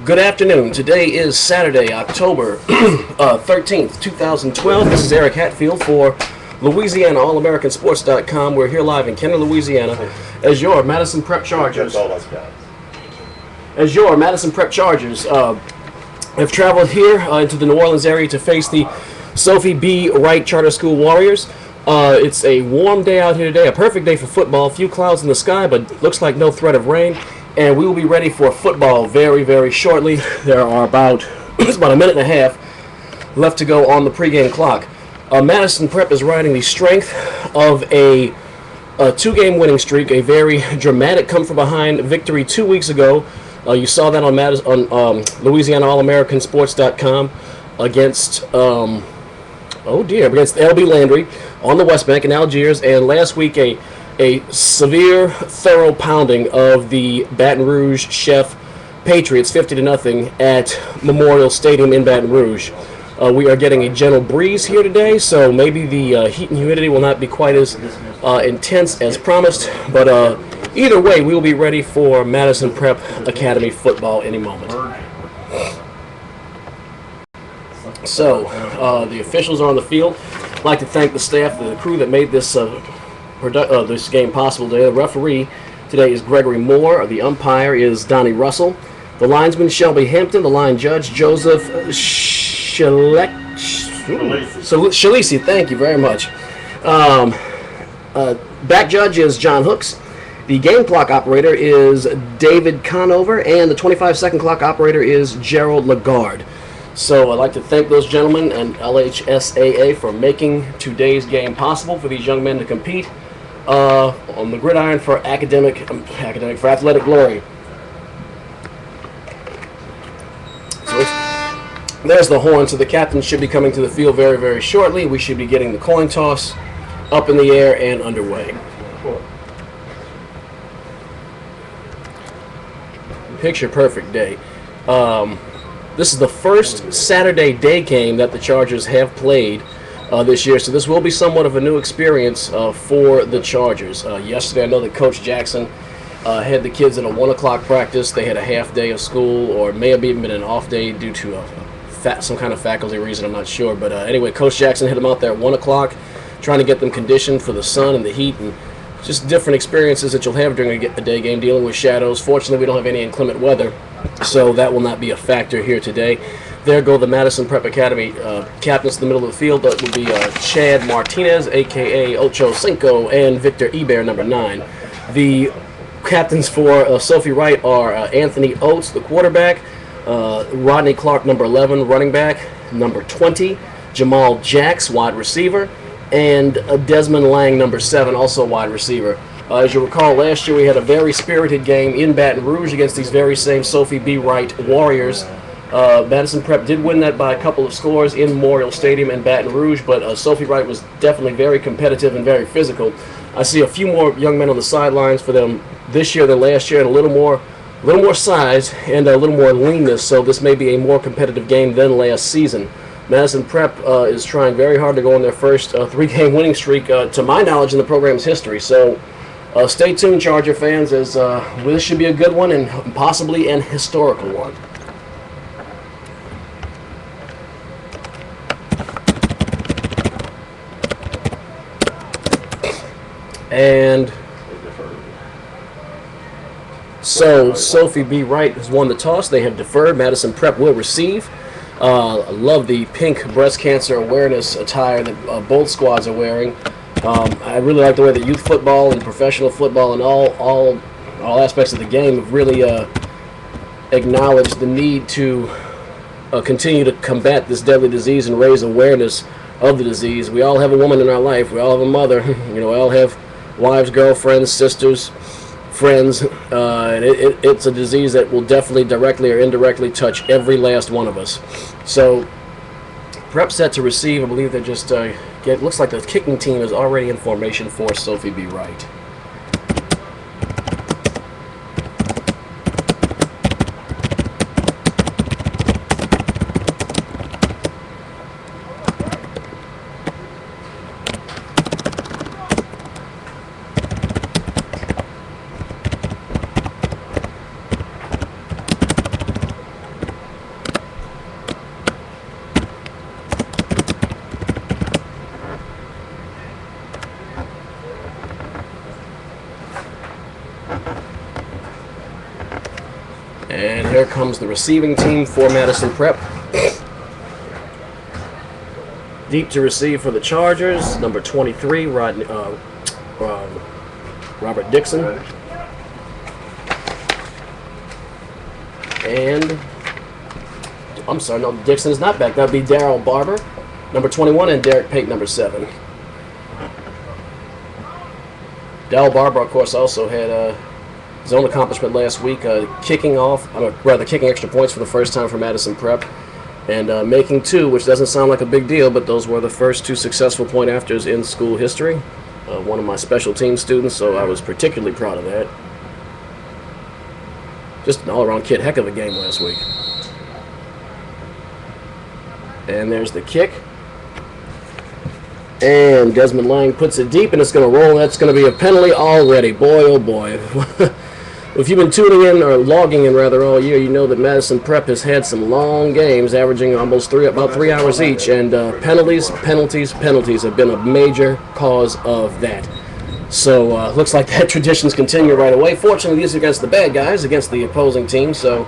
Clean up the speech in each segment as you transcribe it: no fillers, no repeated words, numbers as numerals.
Good afternoon. Today is Saturday, October 13th, 2012. This is Eric Hatfield for Louisiana All-American-Sports.com. We're here live in Kenner, Louisiana as your Madison Prep Chargers. Have traveled here into the New Orleans area to face the Sophie B. Wright Charter School Warriors. It's a warm day out here today, a perfect day for football. A few clouds in the sky, but looks like no threat of rain. And we will be ready for football very, very shortly. There are about a minute and a half left to go on the pregame clock. Madison Prep is riding the strength of a two-game winning streak, a very dramatic come-from-behind victory 2 weeks ago. You saw that on Louisiana All-American-Sports.com against against LB Landry on the West Bank in Algiers, and last week a severe, thorough pounding of the Baton Rouge Chef Patriots, 50-0 at Memorial Stadium in Baton Rouge. We are getting a gentle breeze here today, so maybe the heat and humidity will not be quite as intense as promised, but either way, we will be ready for Madison Prep Academy football any moment. So, the officials are on the field. I'd like to thank the staff, the crew that made this this game possible today. The referee today is Gregory Moore. The umpire is Donnie Russell. The linesman, Shelby Hampton. The line judge, Joseph Shalisi. Thank you very much. Back judge is John Hooks. The game clock operator is David Conover, and the 25-second clock operator is Gerald Lagarde. So I'd like to thank those gentlemen and LHSAA for making today's game possible for these young men to compete on the gridiron for athletic glory. So there's the horn. So the captain should be coming to the field very, very shortly. We should be getting the coin toss up in the air and underway. Picture perfect day. This is the first Saturday day game that the Chargers have played this year, so this will be somewhat of a new experience for the Chargers. Yesterday, I know that Coach Jackson had the kids at a 1 o'clock practice. They had a half day of school, or it may have even been an off day due to some kind of faculty reason, I'm not sure. But anyway, Coach Jackson had them out there at 1 o'clock, trying to get them conditioned for the sun and the heat, and just different experiences that you'll have during a day game, dealing with shadows. Fortunately, we don't have any inclement weather, so that will not be a factor here today. There go the Madison Prep Academy captains in the middle of the field. That will be Chad Martinez, a.k.a. Ocho Cinco, and Victor Eber, number 9. The captains for Sophie Wright are Anthony Oates, the quarterback, Rodney Clark, number 11, running back, number 20, Jamal Jacks, wide receiver, and Desmond Lang, number 7, also wide receiver. As you recall, last year we had a very spirited game in Baton Rouge against these very same Sophie B. Wright Warriors. Madison Prep did win that by a couple of scores in Memorial Stadium in Baton Rouge, but Sophie Wright was definitely very competitive and very physical. I see a few more young men on the sidelines for them this year than last year, and a little more size and a little more leanness, so this may be a more competitive game than last season. Madison Prep is trying very hard to go on their first 3-game winning streak, to my knowledge, in the program's history. So stay tuned, Charger fans, as this should be a good one and possibly an historical one. And so Sophie B. Wright has won the toss. They have deferred. Madison Prep will receive. I love the pink breast cancer awareness attire that both squads are wearing. I really like the way that youth football and professional football and all aspects of the game have really acknowledged the need to continue to combat this deadly disease and raise awareness of the disease. We all have a woman in our life. We all have a mother. We all have wives, girlfriends, sisters, friends, and it's a disease that will definitely directly or indirectly touch every last one of us. So, Prep set to receive. I believe they're just looks like the kicking team is already in formation for Sophie B. Wright. And here comes the receiving team for Madison Prep. Deep to receive for the Chargers, number 23, Robert Dixon. And, I'm sorry, no, Dixon's not back. That would be Darryl Barber, number 21, and Derek Pate, number 7. Darryl Barber, of course, also had his own accomplishment last week, kicking extra points for the first time for Madison Prep, and making 2, which doesn't sound like a big deal, but those were the first 2 successful point afters in school history. One of my special team students, so I was particularly proud of that. Just an all-around kid, heck of a game last week. And there's the kick. And Desmond Lang puts it deep, and it's going to roll. That's going to be a penalty already. Boy, oh boy. If you've been tuning in, or logging in rather, all year, you know that Madison Prep has had some long games, averaging almost about 3 hours each, and penalties have been a major cause of that. So looks like that tradition's continue right away. Fortunately, these are against the bad guys, against the opposing team, so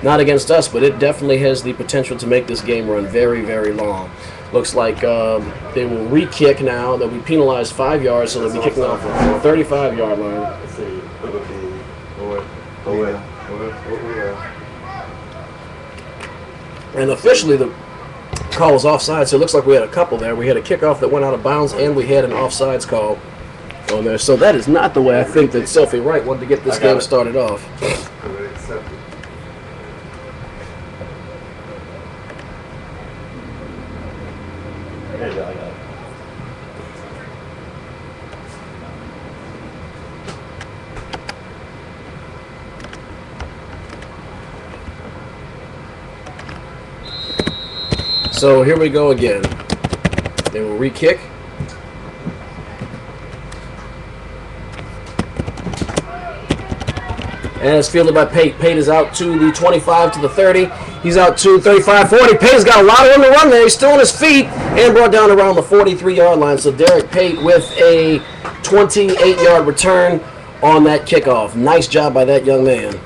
not against us, but it definitely has the potential to make this game run very, very long. Looks like they will re-kick now. They'll be penalized 5 yards, so they'll be kicking off the 35-yard line. And officially the call was offside, so it looks like we had a couple there. We had a kickoff that went out of bounds, and we had an offsides call on there. So that is not the way I think that Sophie Wright wanted to get this game started off. So here we go again. They will re-kick. And it's fielded by Pate. Pate is out to the 25 to the 30. He's out to 35, 40. Pate's got a lot of room to run there. He's still on his feet and brought down around the 43-yard line. So Derek Pate with a 28-yard return on that kickoff. Nice job by that young man.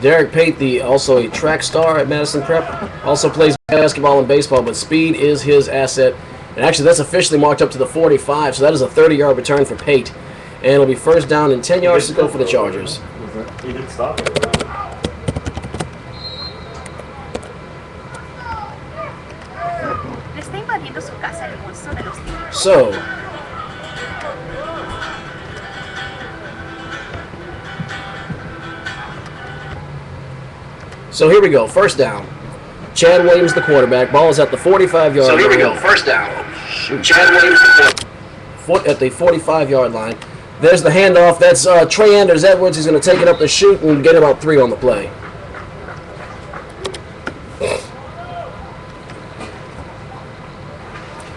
Derek Pate, also a track star at Madison Prep, also plays basketball and baseball, but speed is his asset. And actually, that's officially marked up to the 45, so that is a 30-yard return for Pate. And it'll be first down and 10 yards to go for the Chargers. He did stop it. So here we go, first down. Chad Williams, the quarterback. Ball is at the 45-yard line. So here we go, first down. Chad Williams, at the 45-yard line. There's the handoff. That's Trey Anders Edwards. He's going to take it up the chute and get about 3 on the play.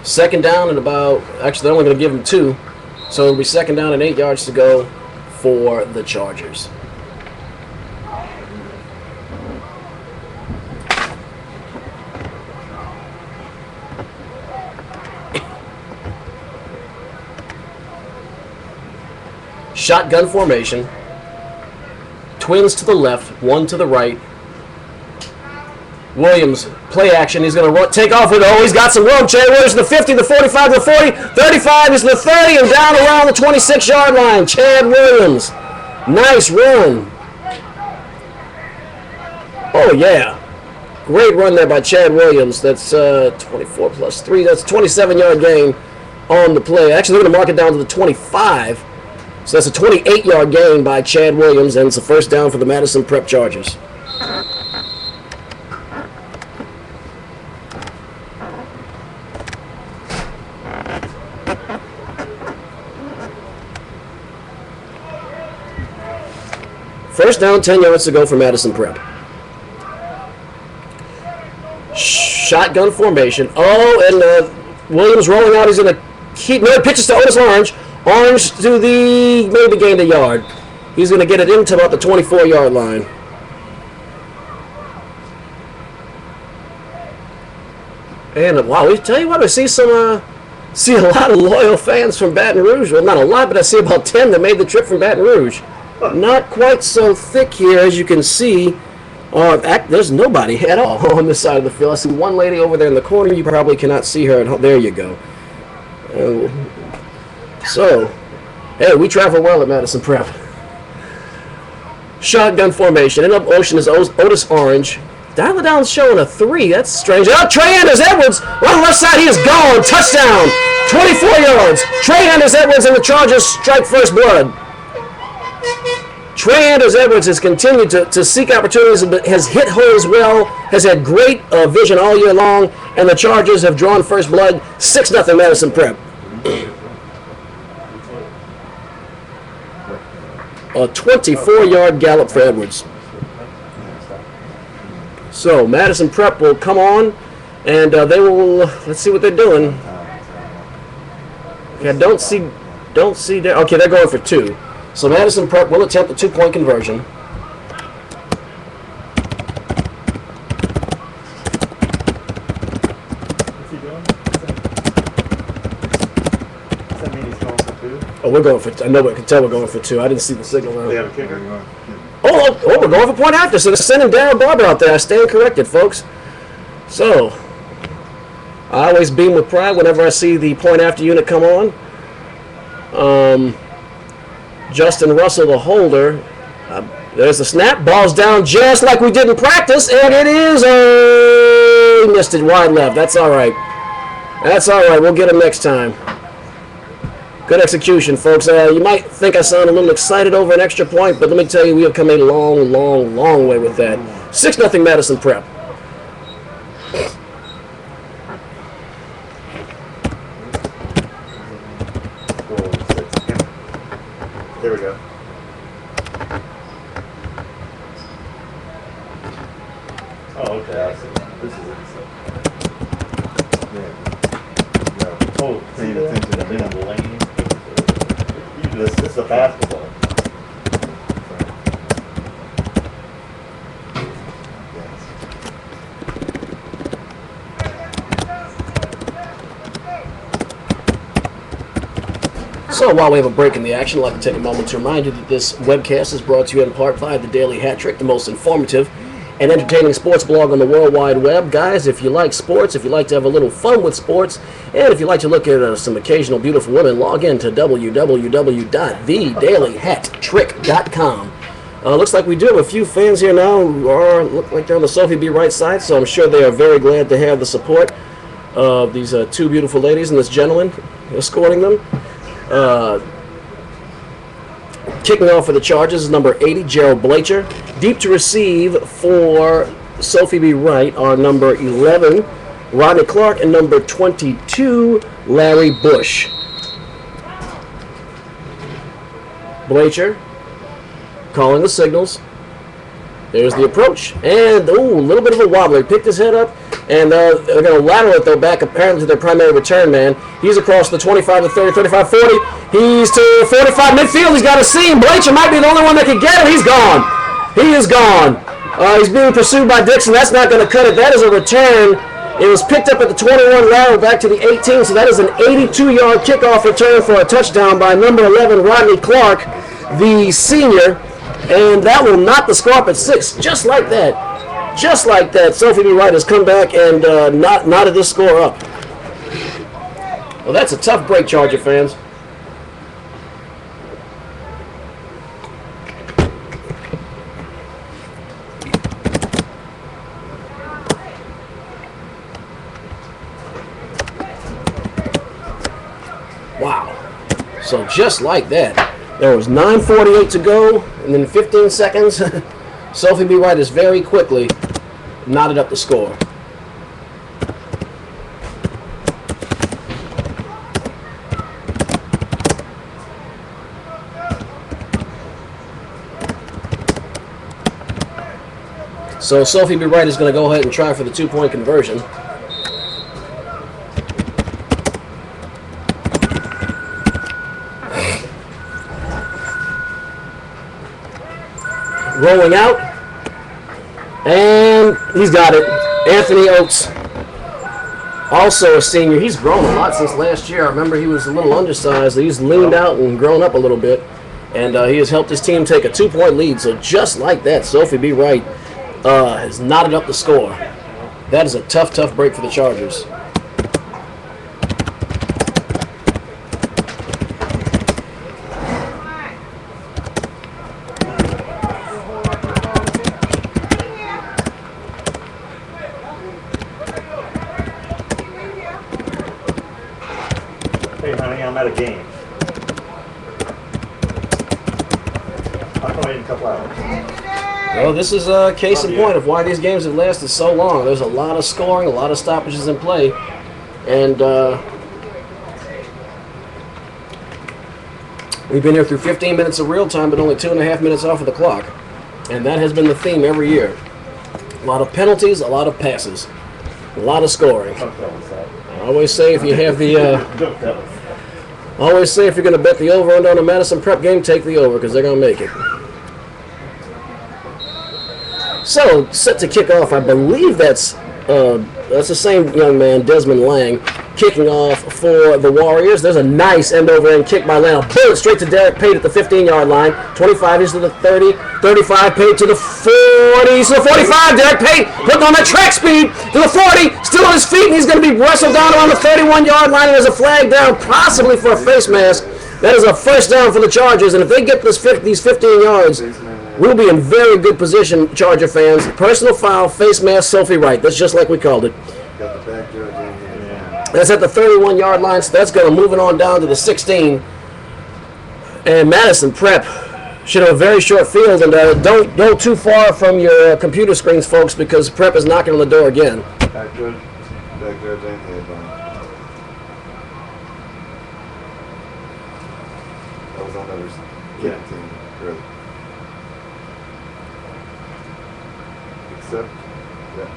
Second down and actually they're only going to give him 2. So it'll be second down and 8 yards to go for the Chargers. Shotgun formation. Twins to the left, 1 to the right. Williams, play action. He's going to take off with it. Oh, he's got some room. Chad Williams to the 50, the 45, the 40, 35, he's to the 30, and down around the 26-yard line. Chad Williams. Nice run. Oh, yeah. Great run there by Chad Williams. That's 24 plus 3. That's a 27-yard gain on the play. Actually, they're going to mark it down to the 25. So that's a 28-yard gain by Chad Williams, and it's a first down for the Madison Prep Chargers. First down, 10 yards to go for Madison Prep. Shotgun formation. Oh, and Williams rolling out. He's going to keep. No, pitches to Otis Orange. Orange to maybe gained a yard. He's going to get it into about the 24-yard line. And wow, we tell you what, I see some See a lot of loyal fans from Baton Rouge. Well, not a lot, but I see about 10 that made the trip from Baton Rouge. Not quite so thick here, as you can see. There's nobody at all on this side of the field. I see one lady over there in the corner. You probably cannot see her. There you go. So, hey, we travel well at Madison Prep. Shotgun formation. In up motion is Otis Orange. Dial it down showing a 3. That's strange. Oh, Trey Anders Edwards. On the left side, he is gone. Touchdown. 24 yards. Trey Anders Edwards and the Chargers strike first blood. Trey Anders Edwards has continued to seek opportunities, has hit holes well, has had great vision all year long, and the Chargers have drawn first blood. 6-0 Madison Prep. A 24-yard gallop for Edwards. So Madison Prep will come on, and they will. Let's see what they're doing. Okay, don't see. Okay, they're going for 2. So Madison Prep will attempt the 2-point conversion. Oh, we're going for. I know. I can tell we're going for 2. I didn't see the signal. They have a kicker. Oh, we're going for point after. So they're sending Darren Barber out there. I stand corrected, folks. So I always beam with pride whenever I see the point after unit come on. Justin Russell, the holder. There's the snap. Ball's down just like we did in practice, and it is. He missed it wide left. That's all right. That's all right. We'll get him next time. Good execution, folks. You might think I sound a little excited over an extra point, but let me tell you, we have come a long, long, long way with that. 6-0 Madison Prep. There we go. Oh, okay. I see. This is it. Yeah. Oh, paying attention to the lane. This is a basketball. So while we have a break in the action, I'd like to take a moment to remind you that this webcast is brought to you in part by the Daily Hat Trick, the most informative and entertaining sports blog on the World Wide Web. Guys, if you like sports, if you like to have a little fun with sports, and if you like to look at some occasional beautiful women, log in to www.thedailyhattrick.com. Looks like we do have a few fans here now who look like they're on the Sophie B. Wright side, so I'm sure they are very glad to have the support of these 2 beautiful ladies and this gentleman escorting them. Kicking off for the Chargers is number 80, Gerald Blacher. Deep to receive for Sophie B. Wright are number 11, Rodney Clark, and number 22, Larry Bush. Blacher calling the signals. There's the approach. And, a little bit of a wobbler. He picked his head up, and they're going to lateral it, though, back apparently to their primary return man. He's across the 25 to 30, 35, 40. He's to 45 midfield. He's got a seam. Blacher might be the only one that can get him. He's gone. He is gone. He's being pursued by Dixon. That's not going to cut it. That is a return. It was picked up at the 21 lateral back to the 18, so that is an 82-yard kickoff return for a touchdown by number 11, Rodney Clark, the senior. And that will knock the score up at 6, just like that. Just like that, Sophie B. Wright has come back and knotted this score up. Well, that's a tough break, Charger fans. Wow. So just like that. There was 9:48 to go, and then 15 seconds. Sophie B. Wright has very quickly knotted up the score. So Sophie B. Wright is going to go ahead and try for the 2-point conversion. Rolling out, and he's got it. Anthony Oates Also a senior. He's grown a lot since last year. I remember he was a little undersized. He's leaned out and grown up a little bit. And he has helped his team take a 2-point lead. So just like that, Sophie B. Wright has knotted up the score. That is a tough, tough break for the Chargers. Hey, honey, I'm at a game. I'll come in a couple hours. Well, this is a case in point of why these games have lasted so long. There's a lot of scoring, a lot of stoppages in play, and we've been here through 15 minutes of real time, but only 2.5 minutes off of the clock, and that has been the theme every year. A lot of penalties, a lot of passes, a lot of scoring. I always say if you have the always say if you're going to bet the over and on a Madison Prep game, take the over because they're going to make it. So, set to kick off, I believe that's the same young man, Desmond Lang, kicking off for the Warriors. There's a nice end-over-end kick by Lang. A bullet straight to Derek Pate at the 15-yard line. 25 is to the 30. 35, Pate to the 40. To the 45, Derek Pate putting on that track speed to the 40. Still on his feet, and he's going to be wrestled down around the 31-yard line. And there's a flag down, possibly for a face mask. That is a first down for the Chargers, and if they get these 15 yards, we'll be in very good position, Charger fans. Personal foul, face mask, Sophie Wright. That's just like we called it. Got the backyard in here. That's at the 31-yard line, so that's going to move it on down to the 16. And Madison Prep should have a very short field, and don't go too far from your computer screens, folks, because Prep is knocking on the door again. Backyard in here, Brian. That was on the other team, really. Except, yeah.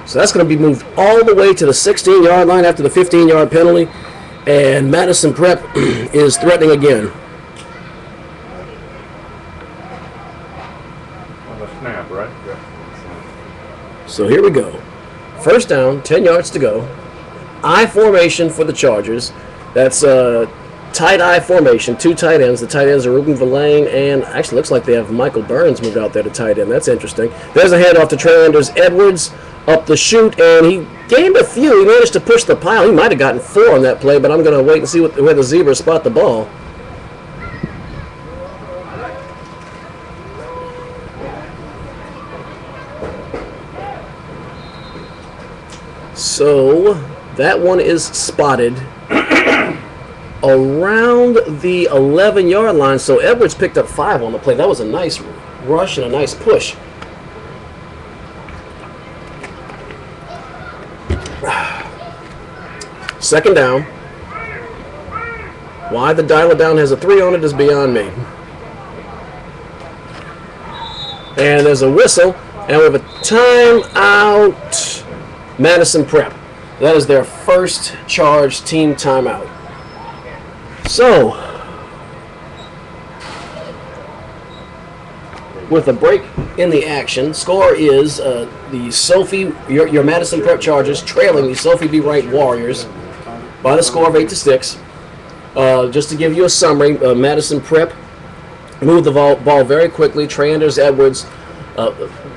So that's going to be moved all the way to the 16-yard line after the 15-yard penalty. And Madison Prep is threatening again. On the snap, right? Yeah. So here we go. First down, 10 yards to go. I formation for the Chargers. That's tight I formation, 2 tight ends. The tight ends are Ruben Valang, and actually looks like they have Michael Burns moved out there to tight end. That's interesting. There's a handoff to Trey Anders Edwards up the chute, and he gained a few. He managed to push the pile. He might have gotten 4 on that play, but I'm going to wait and see where the Zebras spot the ball. So that one is spotted around the 11-yard line. So Edwards picked up 5 on the play. That was a nice rush and a nice push. Second down. Why the dial it down has a 3 on it is beyond me. And there's a whistle, and we have a timeout. Madison Prep. That is their first Charge team timeout. So, with a break in the action, score is the Sophie, your Madison Prep Chargers trailing the Sophie B. Wright Warriors by the score of 8-6. Just to give you a summary, Madison Prep moved the ball very quickly. Trey Anders Edwards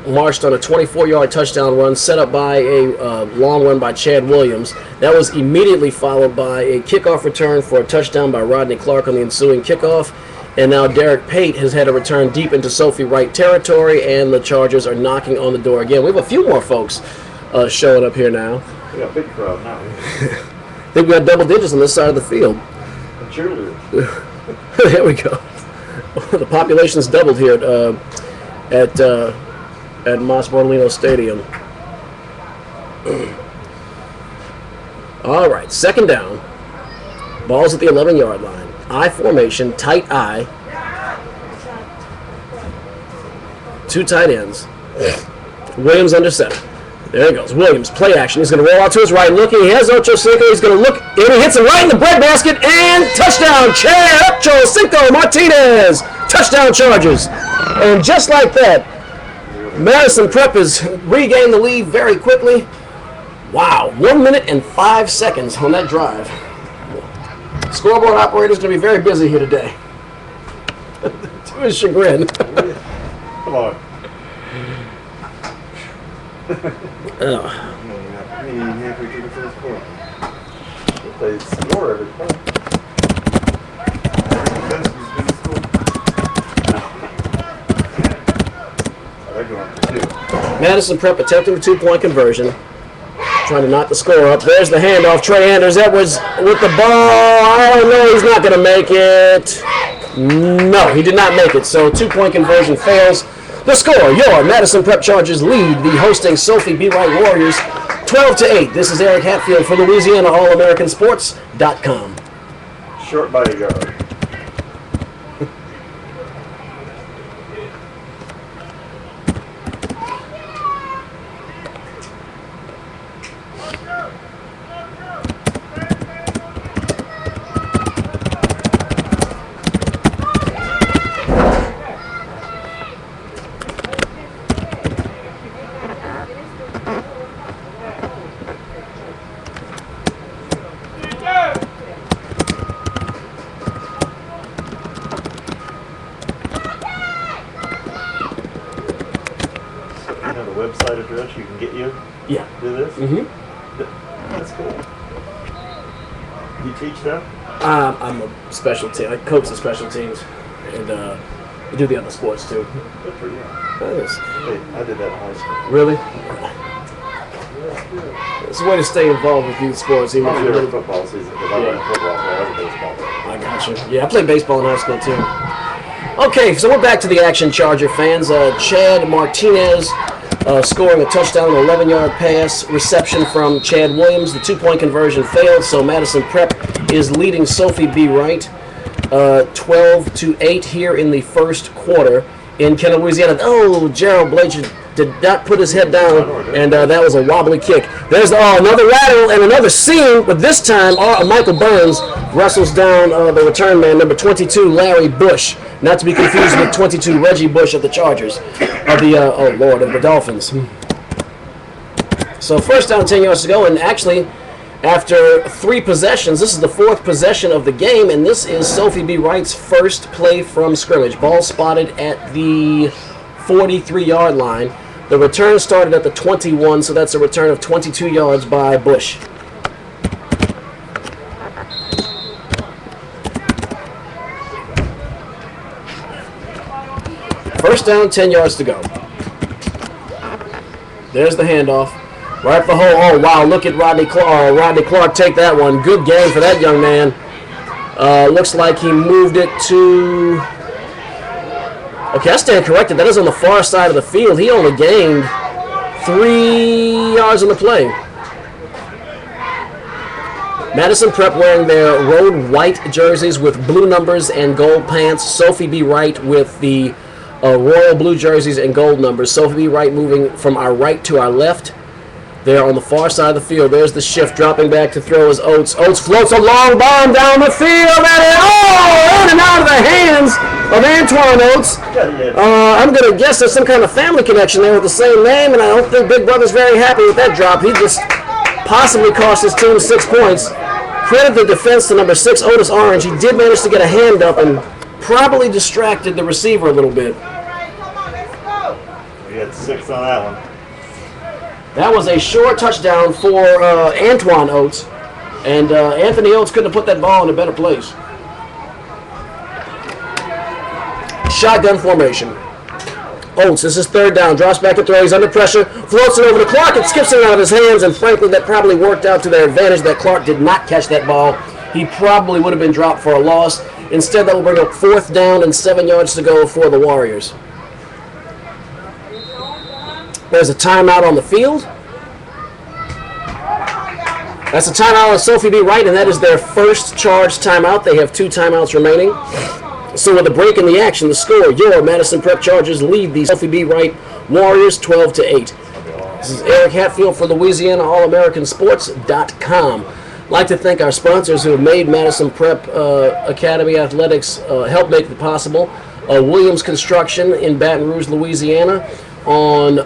marched on a 24-yard touchdown run set up by a long run by Chad Williams. That was immediately followed by a kickoff return for a touchdown by Rodney Clark on the ensuing kickoff. And now Derek Pate has had a return deep into Sophie Wright territory, and the Chargers are knocking on the door again. We have a few more folks showing up here now. We got a big crowd now. I think we got double digits on this side of the field. And cheerleaders. There we go. The population's doubled here at Mas Bortolino Stadium. All right, second down. Ball's at the 11-yard line. I formation, tight I. 2 tight ends. Williams under center. There he goes. Williams, play action. He's going to roll out to his right, looking. He has Ocho Cinco. He's going to look, and he hits it right in the breadbasket, and touchdown, Ocho Cinco Martinez. Touchdown, Chargers. And just like that, Madison Prep has regained the lead very quickly. Wow, 1 minute and 5 seconds on that drive. Scoreboard operator's going to be very busy here today. To his chagrin. Come on. Ugh. Halfway through the first quarter. They score every point. They're going for two. Madison Prep attempting the two-point conversion. Trying to knock the score up. There's the handoff. Trey Anders Edwards with the ball. Oh, no, he's not going to make it. No, he did not make it. So two-point conversion fails. The score, your Madison Prep Chargers lead the hosting Sophie B. Wright Warriors 12-8. This is Eric Hatfield for Louisiana All-Americansports.com. Short bodyguard. Website address you can get you Yeah. do this? Mm-hmm. That's cool. You teach them? I'm a special team. I coach the special teams. And we do the other sports, too. Good for you. That is. Hey, I did that in high school. Really? It's a way to stay involved with youth sports, even if Probably you're during really... football season, because I went football, so I was a baseball player. I got you. Yeah, I played baseball in high school, too. Okay, so we're back to the action, Charger fans. Chad Martinez scoring a touchdown, an 11-yard pass reception from Chad Williams. The two-point conversion failed, so Madison Prep is leading Sophie B. Wright 12-8 here in the first quarter in Kenner, Louisiana. Oh, Gerald Blacher did not put his head down, and that was a wobbly kick. There's another rattle and another seam, but this time Michael Burns wrestles down the return man, number 22, Larry Bush. Not to be confused with 22, Reggie Bush of the Chargers, of the Dolphins. So first down, 10 yards to go, and actually, after 3 possessions, this is the 4th possession of the game, and this is Sophie B. Wright's first play from scrimmage. Ball spotted at the 43-yard line. The return started at the 21, so that's a return of 22 yards by Bush. First down, 10 yards to go. There's the handoff. Right for hole. Oh, wow, look at Rodney Clark take that one. Good game for that young man. Looks like he moved it to... Okay, I stand corrected. That is on the far side of the field. He only gained 3 yards on the play. Madison Prep wearing their road white jerseys with blue numbers and gold pants. Sophie B. Wright with the royal blue jerseys and gold numbers. Sophie B. Wright moving from our right to our left. There on the far side of the field. There's the shift, dropping back to throw his Oates. Oates floats a long bomb down the field, and in and out of the hands of Antoine Oates. I'm going to guess there's some kind of family connection there with the same name, and I don't think Big Brother's very happy with that drop. He just possibly cost his team 6 points. Credit the defense to number 6, Otis Orange. He did manage to get a hand up and probably distracted the receiver a little bit. We had 6 on that one. That was a short touchdown for Antoine Oates, and Anthony Oates couldn't have put that ball in a better place. Shotgun formation. Oates, this is 3rd down, drops back to throw, he's under pressure, floats it over to Clark, it skips it out of his hands, and frankly that probably worked out to their advantage that Clark did not catch that ball. He probably would have been dropped for a loss. Instead, that will bring up 4th down and 7 yards to go for the Warriors. There's a timeout on the field. That's a timeout on Sophie B. Wright, and that is their first charged timeout. They have 2 timeouts remaining. So with a break in the action, the score, your Madison Prep Chargers lead the Sophie B. Wright Warriors 12-8. This is Eric Hatfield for Louisiana All-Americansports.com. I'd like to thank our sponsors who have made Madison Prep Academy Athletics help make it possible. Williams Construction in Baton Rouge, Louisiana, on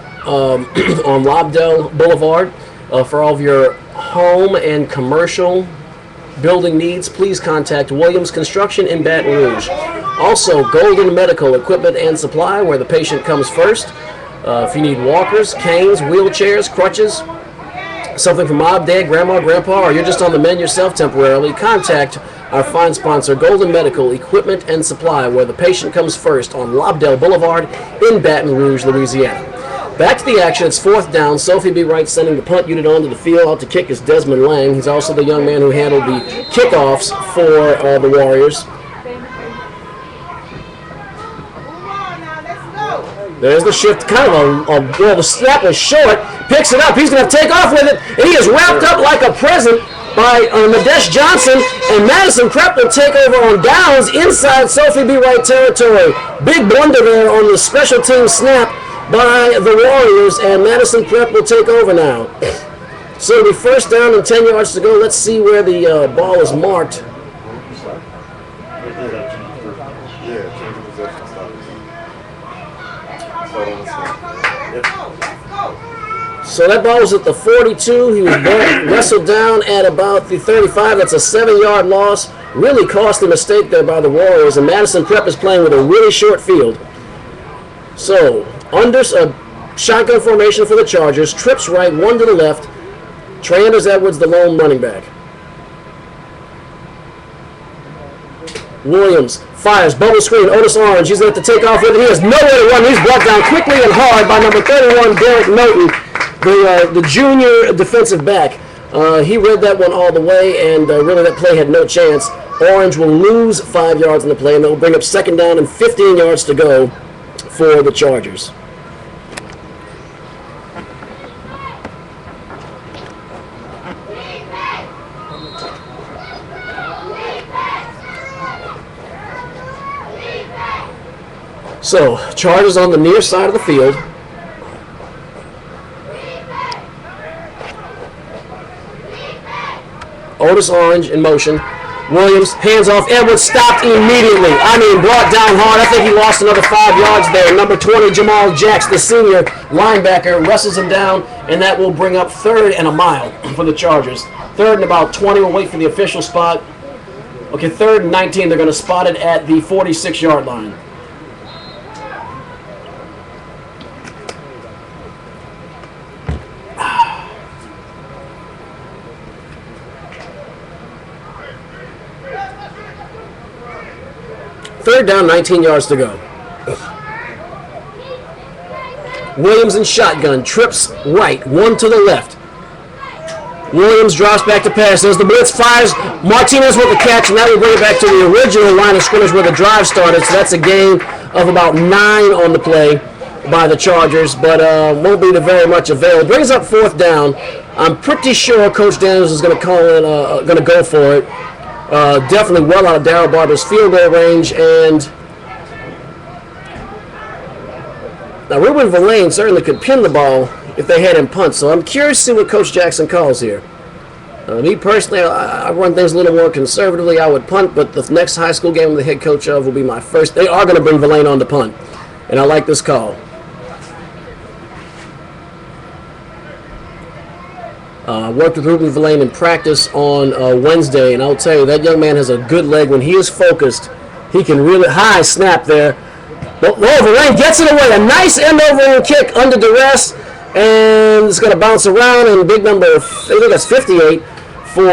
Lobdell Boulevard. For all of your home and commercial building needs, please contact Williams Construction in Baton Rouge. Also, Golden Medical Equipment and Supply, where the patient comes first. If you need walkers, canes, wheelchairs, crutches, something for mom, dad, grandma, grandpa, or you're just on the mend yourself temporarily, contact our fine sponsor, Golden Medical Equipment and Supply, where the patient comes first on Lobdell Boulevard in Baton Rouge, Louisiana. Back to the action. It's 4th down. Sophie B. Wright sending the punt unit onto the field. Out to kick is Desmond Lang. He's also the young man who handled the kickoffs for the Warriors. There's the shift. Kind of well, the snap was short. Picks it up. He's going to take off with it. And he is wrapped up like a present by Nadesh Johnson. And Madison Prep will take over on downs inside Sophie B. Wright territory. Big blunder there on the special team snap by the Warriors, and Madison Prep will take over now. So the 1st down and 10 yards to go. Let's see where the ball is marked. So that ball was at the 42. He was wrestled down at about the 35. That's a 7-yard loss. Really costly mistake there by the Warriors, and Madison Prep is playing with a really short field. So, under shotgun formation for the Chargers. Trips right, 1 to the left. Tranders Edwards, the lone running back. Williams fires, bubble screen, Otis Orange. He's going to have to take off with it. He has nowhere to run. He's brought down quickly and hard by number 31, Derek Noten, the junior defensive back. He read that one all the way, and really that play had no chance. Orange will lose 5 yards on the play, and that will bring up 2nd down and 15 yards to go for the Chargers. So, Chargers on the near side of the field. Otis Orange in motion. Williams, hands off. Edwards stopped immediately. I mean, brought down hard. I think he lost another 5 yards there. Number 20, Jamal Jacks, the senior linebacker, wrestles him down, and that will bring up 3rd and a mile for the Chargers. 3rd and about 20. We'll wait for the official spot. Okay, 3rd and 19. They're going to spot it at the 46-yard line. Third down, 19 yards to go. Williams in shotgun, trips right, 1 to the left. Williams drops back to pass. As the blitz fires, Martinez with the catch, and that will bring it back to the original line of scrimmage where the drive started. So that's a gain of about 9 on the play by the Chargers, but won't be very much avail. It brings up 4th down. I'm pretty sure Coach Daniels is going to call it, going to go for it. Definitely well out of Darryl Barber's field goal range, and now Ruben Verlaine certainly could pin the ball if they had him punt, so I'm curious to see what Coach Jackson calls here. Me personally, I run things a little more conservatively. I would punt, but the next high school game I'm the head coach of will be my first. They are going to bring Verlaine on to punt, and I like this call. Worked with Ruben Verlaine in practice on Wednesday, and I'll tell you, that young man has a good leg. When he is focused, he can really high snap there. Well, Verlaine gets it away. A nice end-over kick under duress, and it's going to bounce around, and big number, I think that's 58 for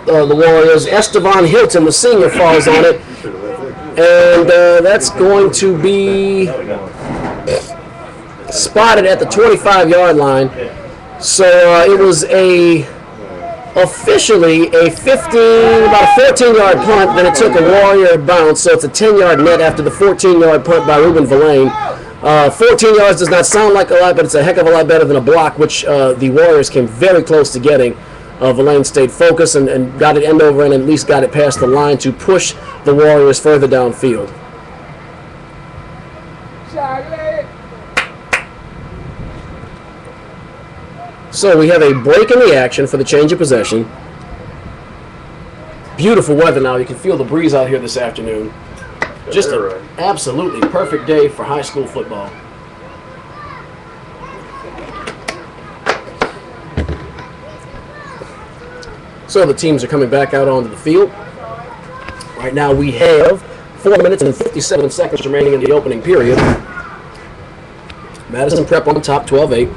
the Warriors. Estevan Hilton, the senior, falls on it, and that's going to be spotted at the 25-yard line. So it was officially a about a 14-yard punt, then it took a Warrior bounce, so it's a 10-yard net after the 14-yard punt by Ruben Verlaine. 14 yards does not sound like a lot, but it's a heck of a lot better than a block, which the Warriors came very close to getting. Verlaine stayed focused and got it end over and at least got it past the line to push the Warriors further downfield. So we have a break in the action for the change of possession. Beautiful weather now. You can feel the breeze out here this afternoon. Just an absolutely perfect day for high school football. So the teams are coming back out onto the field. Right now we have 4 minutes and 57 seconds remaining in the opening period. Madison Prep on top, 12-8.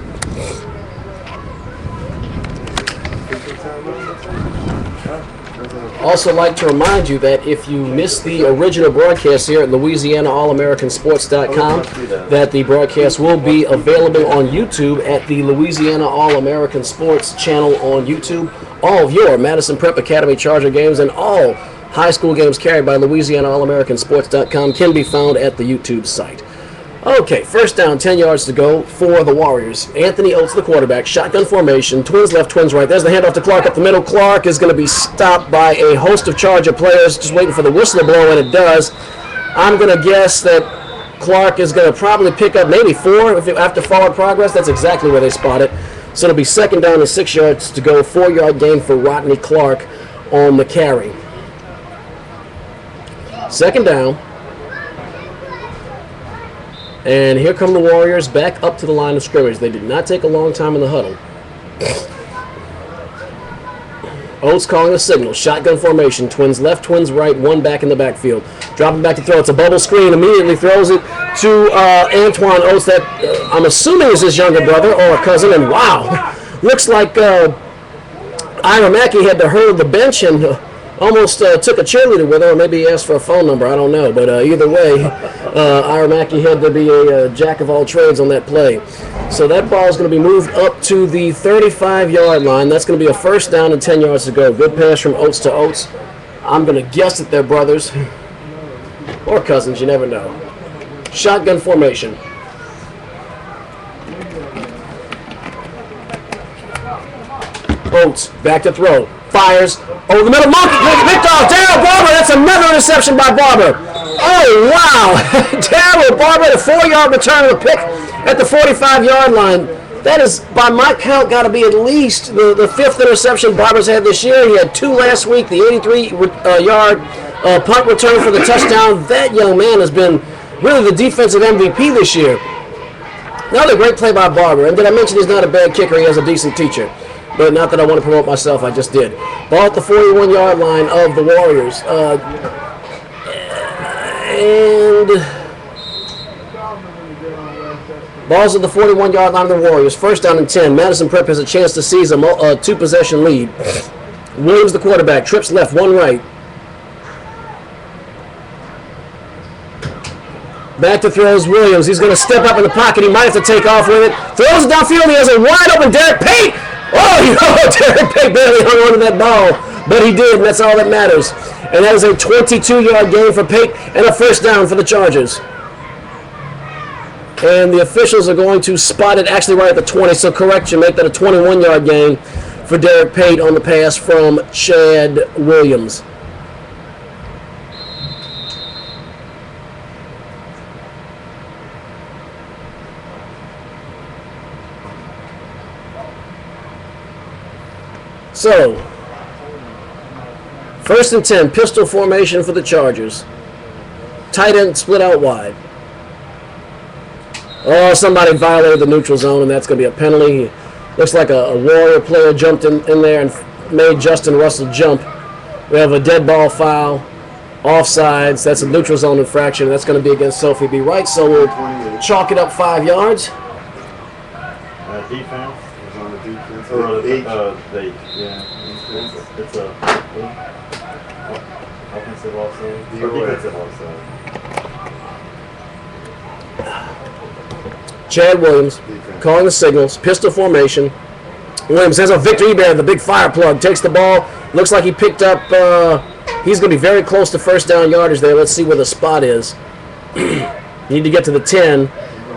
Also like to remind you that if you missed the original broadcast here at LouisianaAllAmericanSports.com, that the broadcast will be available on YouTube at the Louisiana All-American Sports channel on YouTube. All of your Madison Prep Academy Charger games and all high school games carried by LouisianaAllAmericanSports.com can be found at the YouTube site. Okay, first down, 10 yards to go for the Warriors. Anthony Oates, the quarterback, shotgun formation, twins left, twins right. There's the handoff to Clark up the middle. Clark is going to be stopped by a host of Charger players, just waiting for the whistle to blow, and it does. I'm going to guess that Clark is going to probably pick up maybe 4 after forward progress. That's exactly where they spot it. So it'll be second down and 6 yards to go, 4-yard gain for Rodney Clark on the carry. Second down. And here come the Warriors back up to the line of scrimmage. They did not take a long time in the huddle. Oates calling a signal. Shotgun formation. Twins left, twins right, one back in the backfield. Dropping back to throw. It's a bubble screen. Immediately throws it to Antoine Oates, that I'm assuming is his younger brother or a cousin. And wow, looks like Ira Mackey had to hurl the bench and almost took a cheerleader with her, or maybe he asked for a phone number. I don't know. But either way, Ira Mackey had to be a jack of all trades on that play. So that ball is going to be moved up to the 35-yard line. That's going to be a first down and 10 yards to go. Good pass from Oates to Oates. I'm going to guess that they're brothers or cousins. You never know. Shotgun formation. Oates back to throw. Fires over the middle. Monkey picked off. Darryl Barber. That's another interception by Barber. Oh, wow. Darryl Barber, the 4-yard return of the pick at the 45-yard line. That is, by my count, got to be at least the 5th interception Barber's had this year. He had 2 last week, the 83-yard punt return for the touchdown. That young man has been really the defensive MVP this year. Another great play by Barber. And did I mention he's not a bad kicker? He has a decent teacher. But not that I want to promote myself, I just did. Ball at the 41-yard line of the Warriors. And ball's at the 41-yard line of the Warriors. First down and 10. Madison Prep has a chance to seize a 2-possession lead. Williams, the quarterback, trips left, one right. Back to throws Williams. He's going to step up in the pocket. He might have to take off with it. Throws it downfield. He has a wide open Derek Pate. Oh, Derek Pate barely hung on to that ball, but he did, and that's all that matters. And that is a 22-yard gain for Pate and a first down for the Chargers. And the officials are going to spot it actually right at the 20, so correction, make that a 21-yard gain for Derek Pate on the pass from Chad Williams. So, first and 10, pistol formation for the Chargers. Tight end split out wide. Oh, somebody violated the neutral zone, and that's going to be a penalty. Looks like a Warrior player jumped in there and made Justin Russell jump. We have a dead ball foul, offsides. That's a neutral zone infraction. That's going to be against Sophie B. Wright, so we'll chalk it up 5 yards. Defense. On the defense. Or it's a offensive offside. Or defensive offside. Chad Williams calling the signals. Pistol formation. Williams has a Victor Ebert, the big fire plug. Takes the ball. Looks like he picked up. He's going to be very close to first down yardage there. Let's see where the spot is. You need to get to the 10.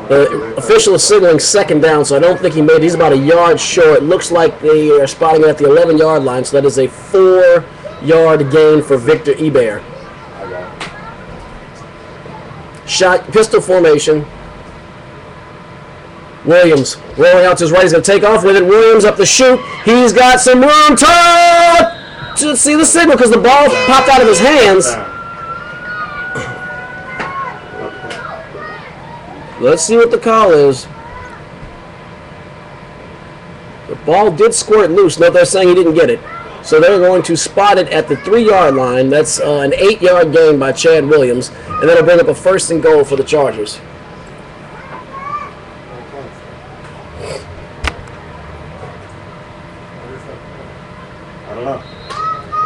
The official is signaling second down, so I don't think he made it. He's about a yard short. It looks like they are spotting it at the 11-yard line, so that is a 4-yard gain for Victor Ebert. Shot, pistol formation. Williams rolling out to his right. He's going to take off with it. Williams up the chute. He's got some room to see the signal because the ball popped out of his hands. Let's see what the call is. The ball did squirt loose. No, they're saying he didn't get it. So they're going to spot it at the 3-yard line. That's an 8-yard gain by Chad Williams. And that'll bring up a 1st and goal for the Chargers. I don't know.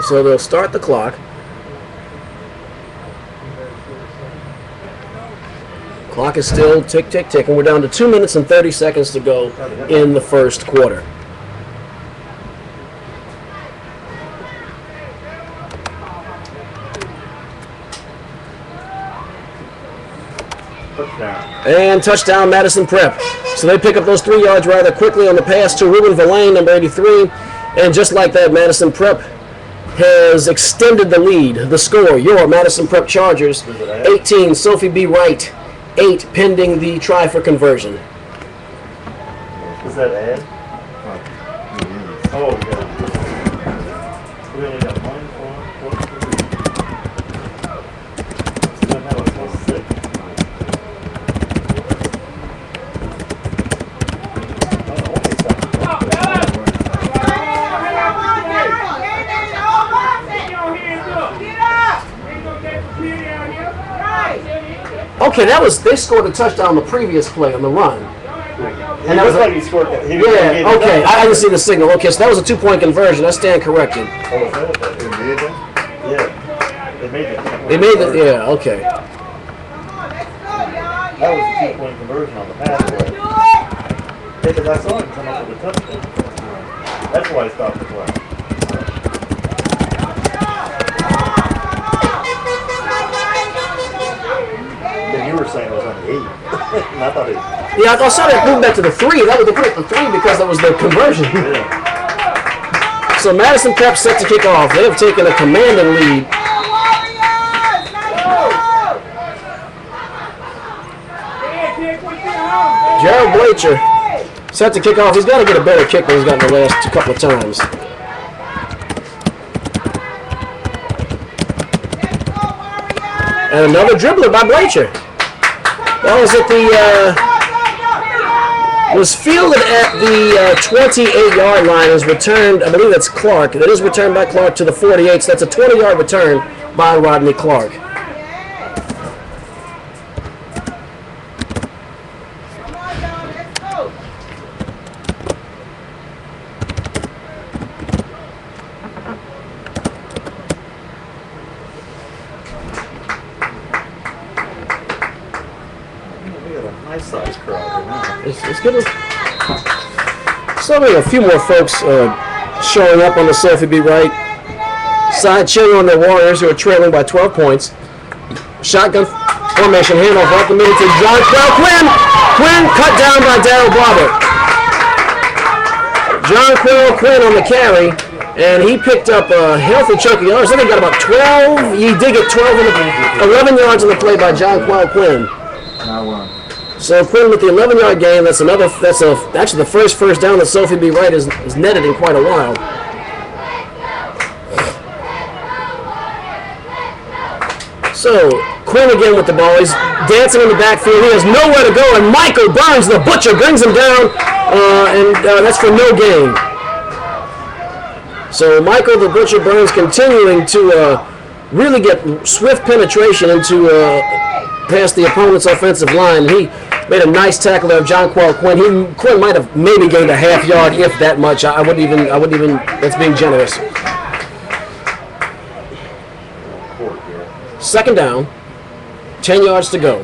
So they'll start the clock. Clock is still tick, tick, tick, and we're down to 2 minutes and 30 seconds to go in the first quarter. Touchdown. And touchdown, Madison Prep. So they pick up those 3 yards rather quickly on the pass to Ruben Verlaine, number 83. And just like that, Madison Prep has extended the lead. The score, your Madison Prep Chargers, 18, Sophie B. Wright, 8, pending the try for conversion. Was that ad? Oh, yeah. We only got 1, 4, 4, 3. Still have a plus 6. Okay, they scored a touchdown on the previous play on the run. And that was like he scored that. Yeah, okay, I didn't see the signal. Okay, so that was a 2-point conversion. I stand corrected. Oh, is that what that is? Yeah. They made it. They made it, yeah, okay. That was a 2-point conversion on the pass play. Because I saw him come up with a touchdown. That's why I stopped the play. And you were saying it was on the 8. And I thought it. Yeah, I saw that move back to the 3. That was the 3 because that was the conversion. Yeah. So Madison Prep set to kick off. They have taken a commanding lead. Gerald Blacher set to kick off. He's got to get a better kick than he's gotten the last couple of times. And another dribbler by Blacher. That was at the was fielded at the 28-yard line. Is returned. I believe that's Clark. That is returned by Clark to the 48. So that's a 20-yard return by Rodney Clark. Nice-sized crowd now. It's good. So we have a few more folks showing up on the Sophie B. Wright side, cheering on the Warriors, who are trailing by 12 points. Shotgun formation handoff off the middle to John Quinn. Quinn cut down by Darryl Barber. John Quinn on the carry, and he picked up a healthy chunk of yards. I think he got about 12. He did get 11 yards on the play by John Quinn. So Quinn with the 11-yard gain. That's actually the first down that Sophie B. Wright has netted in quite a while. So Quinn again with the ball. He's dancing in the backfield. He has nowhere to go, and Michael Burns, the butcher, brings him down, and that's for no gain. So Michael the Butcher Burns continuing to really get swift penetration into past the opponent's offensive line. He made a nice tackle there of John Quinn. Quinn might have maybe gained a half yard, if that much. I wouldn't even. That's being generous. Second down, 10 yards to go.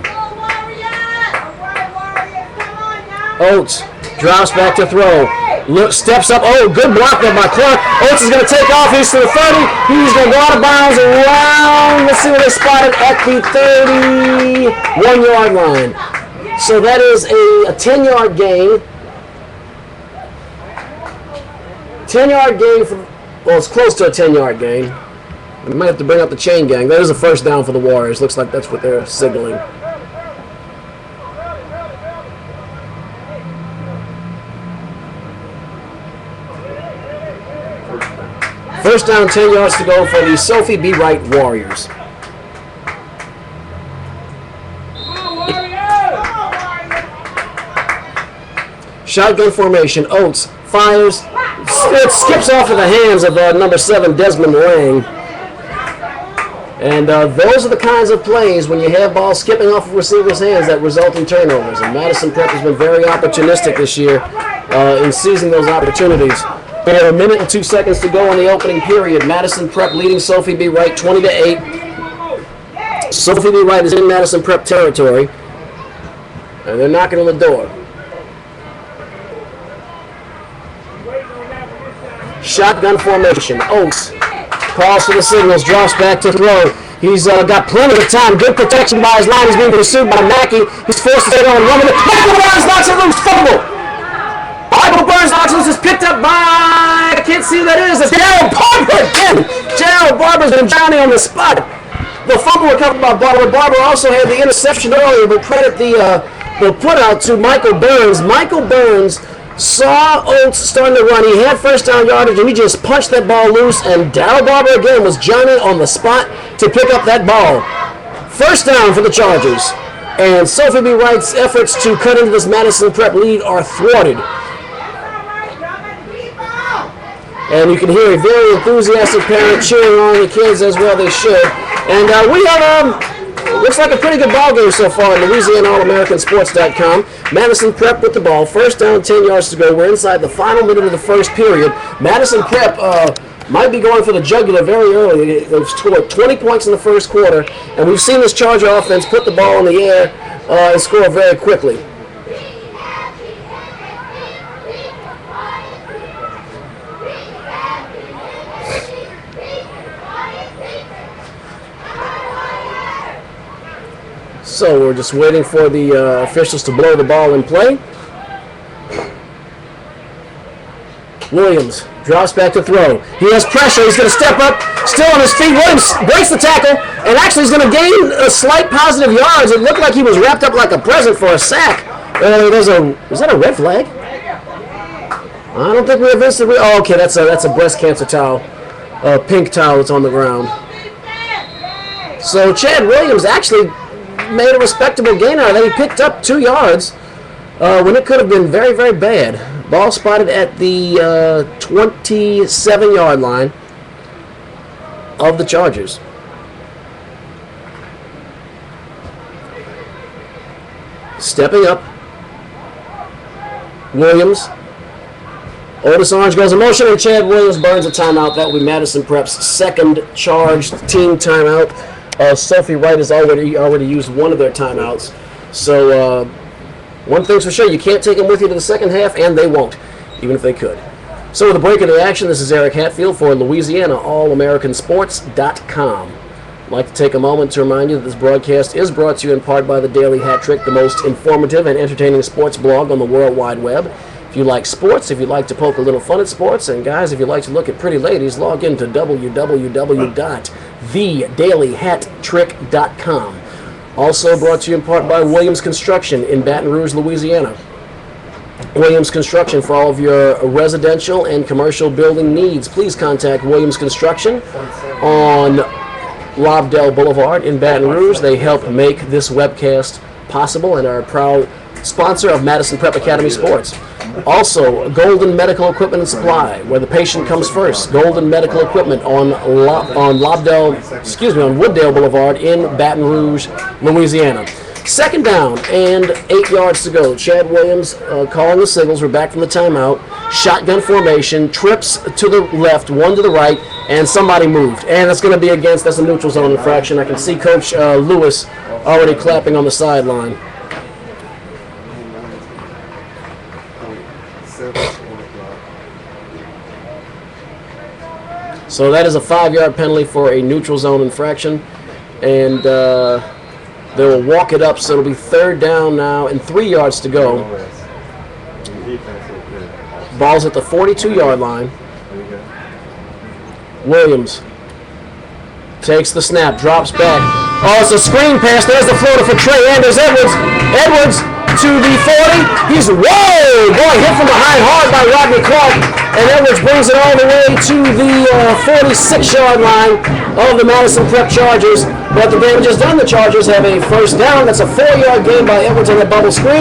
Oates drops back to throw. Steps up. Oh, good block there by Clark. Oates is going to take off. He's to the 30. He's going to go out of bounds around. Let's see where they spotted at the 31-yard line. So that is a 10-yard gain. 10-yard gain well, it's close to a 10-yard gain. We might have to bring up the chain gang. That is a first down for the Warriors. Looks like that's what they're signaling. First down, 10 yards to go for the Sophie B. Wright Warriors. Shotgun formation. Oates fires, It skips off of the hands of number 7, Desmond Lang. And those are the kinds of plays when you have balls skipping off of receivers' hands that result in turnovers. And Madison Prep has been very opportunistic this year in seizing those opportunities. We have 1 minute and 2 seconds to go in the opening period. Madison Prep leading Sophie B. Wright 20-8. Sophie B. Wright is in Madison Prep territory. And they're knocking on the door. Shotgun formation. Oates calls for the signals, drops back to throw. He's got plenty of time. Good protection by his line. He's being pursued by Mackey. He's forced to stay on one minute. Michael Burns knocks it loose. Fumble. Michael Burns knocks it loose. Is picked up by, I can't see who that is. It's Darryl Barber again. Darryl Barber's been Johnny on the spot. The fumble recovered by Barber. Barber also had the interception earlier, but credit the put out to Michael Burns. Michael Burns saw Oates starting to run. He had first down yardage, and he just punched that ball loose, and Darryl Barber again was Johnny on the spot to pick up that ball. First down for the Chargers, and Sophie B. Wright's efforts to cut into this Madison Prep lead are thwarted. And you can hear a very enthusiastic parent cheering on the kids as well they should. And we have looks like a pretty good ball game so far in LouisianaAllAmericanSports.com. Madison Prep with the ball. First down, 10 yards to go. We're inside the final minute of the first period. Madison Prep might be going for the jugular very early. They've scored 20 points in the first quarter, and we've seen this Charger offense put the ball in the air and score very quickly. So we're just waiting for the officials to blow the ball in play. Williams drops back to throw. He has pressure. He's going to step up, still on his feet. Williams breaks the tackle, and actually he's going to gain a slight positive yards. It looked like he was wrapped up like a present for a sack. Is that a red flag? I don't think we have this. Oh, okay, that's a breast cancer towel, pink towel that's on the ground. So Chad Williams actually made a respectable gain out of that. He picked up 2 yards when it could have been very, very bad. Ball spotted at the 27-yard line of the Chargers. Stepping up, Williams. Otis Orange goes in motion, and Chad Williams burns a timeout. That will be Madison Prep's second charged team timeout. Sophie Wright has already used one of their timeouts. So one thing's for sure, you can't take them with you to the second half, and they won't, even if they could. So with a break in the action, this is Eric Hatfield for LouisianaAllAmericanSports.com. I'd like to take a moment to remind you that this broadcast is brought to you in part by the Daily Hat Trick, the most informative and entertaining sports blog on the World Wide Web. If you like sports, if you like to poke a little fun at sports, and guys, if you like to look at pretty ladies, log into www.thedailyhattrick.com. Also brought to you in part by Williams Construction in Baton Rouge, Louisiana. Williams Construction for all of your residential and commercial building needs. Please contact Williams Construction on Lobdell Boulevard in Baton Rouge. They help make this webcast possible and are a proud sponsor of Madison Prep Academy Sports. Also, Golden Medical Equipment and Supply, where the patient comes first. Golden Medical Equipment on Wooddale Boulevard in Baton Rouge, Louisiana. Second down and 8 yards to go. Chad Williams calling the signals. We're back from the timeout. Shotgun formation, trips to the left, one to the right, and somebody moved. And that's going to be that's a neutral zone infraction. I can see Coach Lewis already clapping on the sideline. So that is a 5-yard penalty for a neutral zone infraction, and they will walk it up, so it'll be third down now and 3 yards to go. Ball's at the 42-yard line. Williams takes the snap, drops back. Oh, it's a screen pass. There's the floater for Trey Anders. Edwards to the 40. He's, whoa! Boy, hit from behind hard by Rodney Clark. And Edwards brings it all the way to the 46-yard line of the Madison Prep Chargers. But the damage is done. The Chargers have a first down. That's a 4-yard gain by Edwards on the bubble screen.